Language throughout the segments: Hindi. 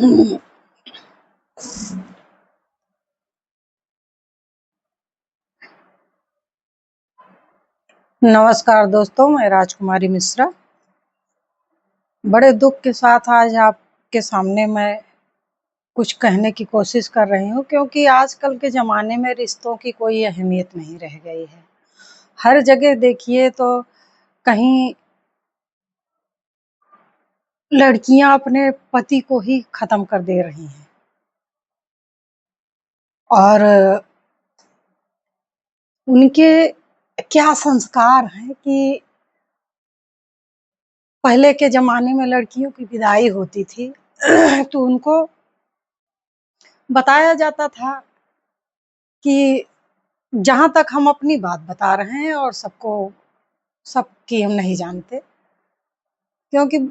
नमस्कार दोस्तों, मैं राजकुमारी मिश्रा। बड़े दुख के साथ आज आपके सामने मैं कुछ कहने की कोशिश कर रही हूँ, क्योंकि आजकल के ज़माने में रिश्तों की कोई अहमियत नहीं रह गई है। हर जगह देखिए तो कहीं लड़कियां अपने पति को ही ख़त्म कर दे रही हैं और उनके क्या संस्कार हैं कि पहले के ज़माने में लड़कियों की विदाई होती थी तो उनको बताया जाता था कि जहाँ तक हम अपनी बात बता रहे हैं और सबकी हम नहीं जानते, क्योंकि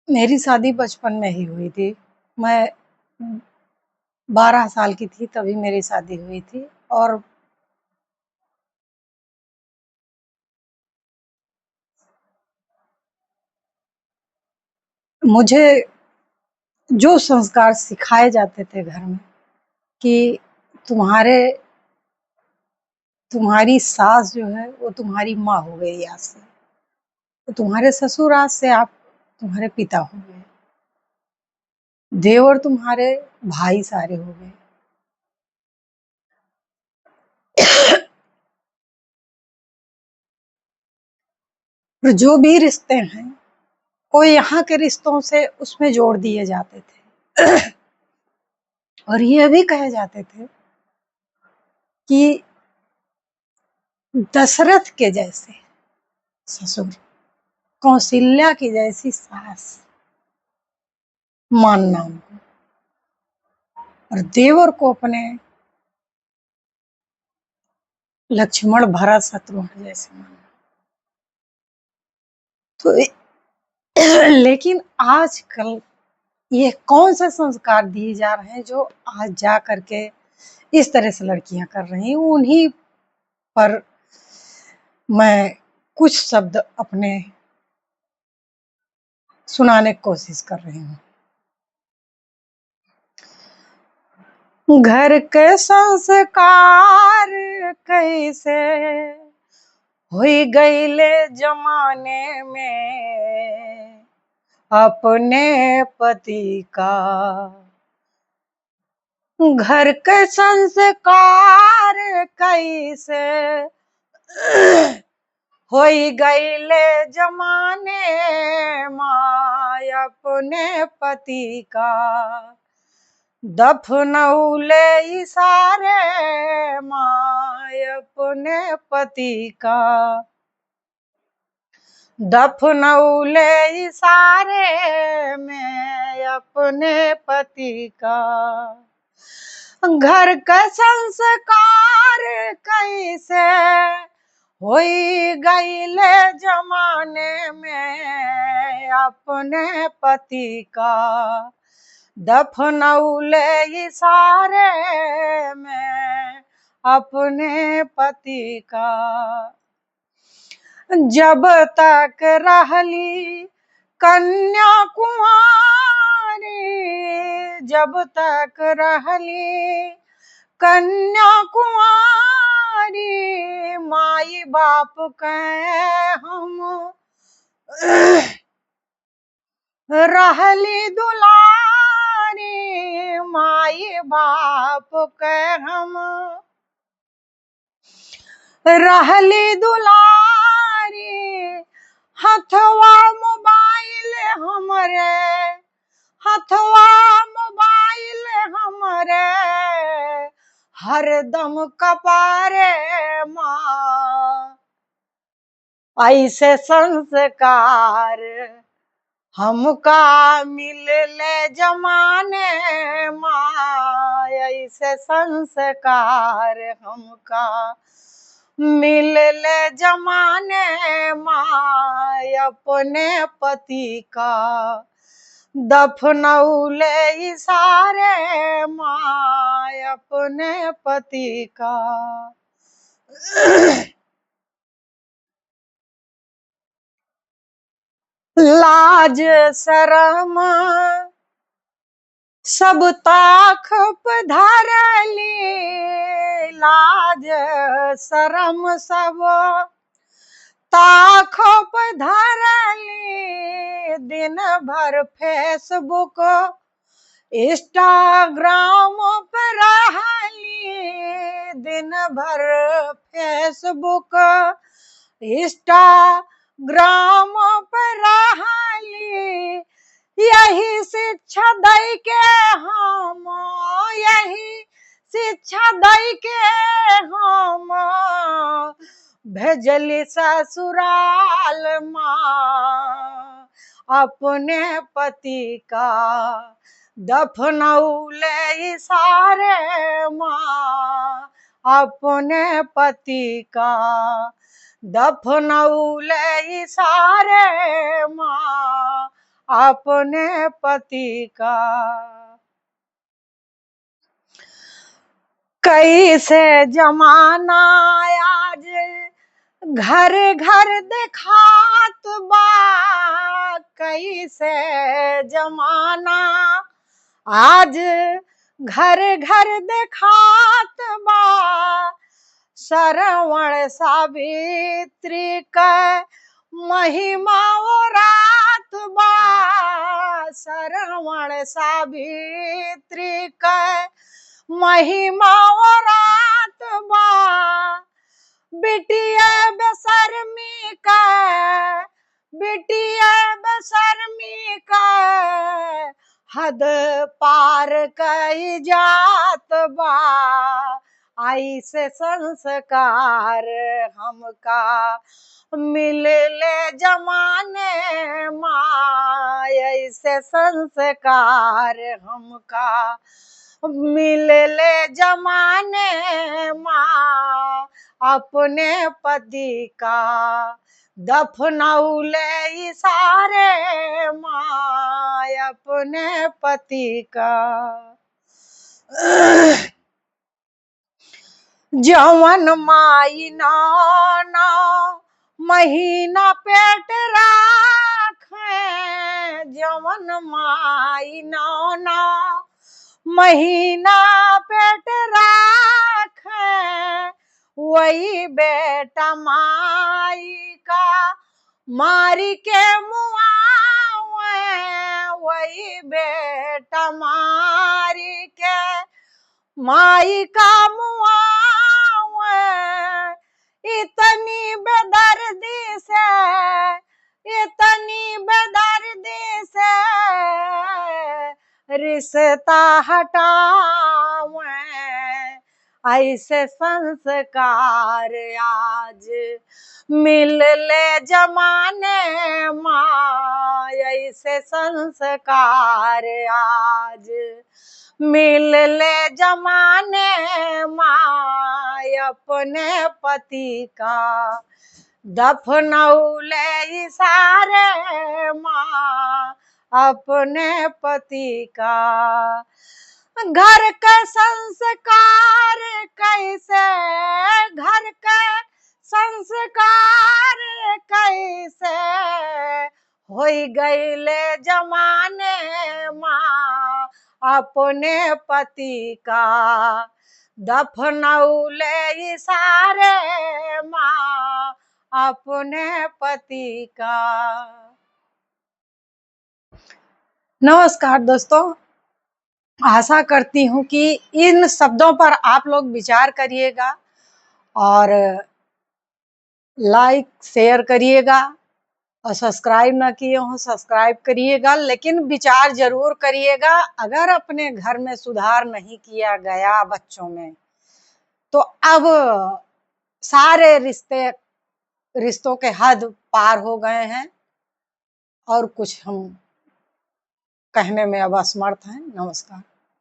मेरी शादी बचपन में ही हुई थी। मैं 12 साल की थी तभी मेरी शादी हुई थी और मुझे जो संस्कार सिखाए जाते थे घर में कि तुम्हारे तुम्हारी सास जो है वो तुम्हारी माँ हो गई आज से, तो तुम्हारे ससुर आज से आप तुम्हारे पिता हो गए, देवर तुम्हारे भाई सारे हो गए। और जो भी रिश्ते हैं वो यहाँ के रिश्तों से उसमें जोड़ दिए जाते थे और ये भी कहे जाते थे कि दशरथ के जैसे ससुर, कौशल्या की जैसी सास मानना उनको, और देवर को अपने लक्ष्मण भरत शत्रुघ्न जैसे मानना। तो लेकिन आजकल ये कौन से संस्कार दिए जा रहे हैं जो आज जा करके इस तरह से लड़कियां कर रही हैं, उन्हीं पर मैं कुछ शब्द अपने सुनाने की कोशिश कर रही हूँ। घर के संस्कार कैसे हुई गईले जमाने में अपने पति का। घर के संस्कार कैसे होई गईले जमाने माँ अपने पति का। दफनौले इशारे माँ अपने पति का। दफनौले इशारे में अपने पति का। घर का संस्कार कैसे होई गईले जमाने में अपने पति का। दफनौले इशारे में अपने पति का। जब तक रहली कन्या कुंवारी, जब तक रहली कन्या कुंवारी माई बाप के हम रहली दुलारी। माई बाप के हम रहली दुलारी। हथवा मोबाइल हमरे, हथवा मोबाइल हमरे हरदम कपारे माँ। ऐसे संस्कार हमका मिलले जमाने माँ। ऐसे संस्कार हमका मिलले जमाने माँ अपने पति का। दफनौले इशारे माँ अपने पति का। लाज शरम सब ताख पधारली, लाज शरम सब ताख पधारली। दिन भर फेसबुक इंस्टाग्राम पर रहली, दिन भर फेसबुक इंस्टाग्राम पर रहली। यही शिक्षा दई के हम, यही शिक्षा दई के हम भेजली ससुराल माँ। अपने पति का दफनौले सारे माँ, अपने पति का दफनौले सारे माँ, अपने पति का। कैसे जमाना आज घर घर देखात बा, कैसे जमाना आज घर घर देखात बा। श्रवण सावित्री का महिमा वो रात बा, श्रवण सावित्री का महिमा वो रात बा। बिटिया बेशर्मी का, बिटिया बेशर्मी का हद पार कई जात बा। ऐसे संस्कार हमका मिलले जमाने माँ, ऐसे संस्कार हमका मिलले जमाने माँ। अपने पति का दफनौले सारे माँ, अपने पति का। जवन माई नौ नौ महीना पेट राखे, जवन माई नौ नौ महीना पेट राखे। वही बेटा माई का मारी के मुआवे, वही बेटा मारी के माई का मुआवे। इतनी बेदर्दी से, इतनी बेदर्दी से रिश्ता हटावे। ऐसे संस्कार आज मिलले जमाने माँ, ऐसे संस्कार आज मिलले जमाने माँ। अपने पति का दफनौले सारे माँ, अपने पति का। घर का संस्कार कैसे, घर का संस्कार कैसे होई गईले जमाने माँ। अपने पति का दफनौले सारे माँ, अपने पति का। नमस्कार दोस्तों, आशा करती हूँ कि इन शब्दों पर आप लोग विचार करिएगा और लाइक शेयर करिएगा, और सब्सक्राइब ना किए हो सब्सक्राइब करिएगा, लेकिन विचार जरूर करिएगा। अगर अपने घर में सुधार नहीं किया गया बच्चों में, तो अब सारे रिश्तों के हद पार हो गए हैं और कुछ हम कहने में अब असमर्थ हैं। नमस्कार।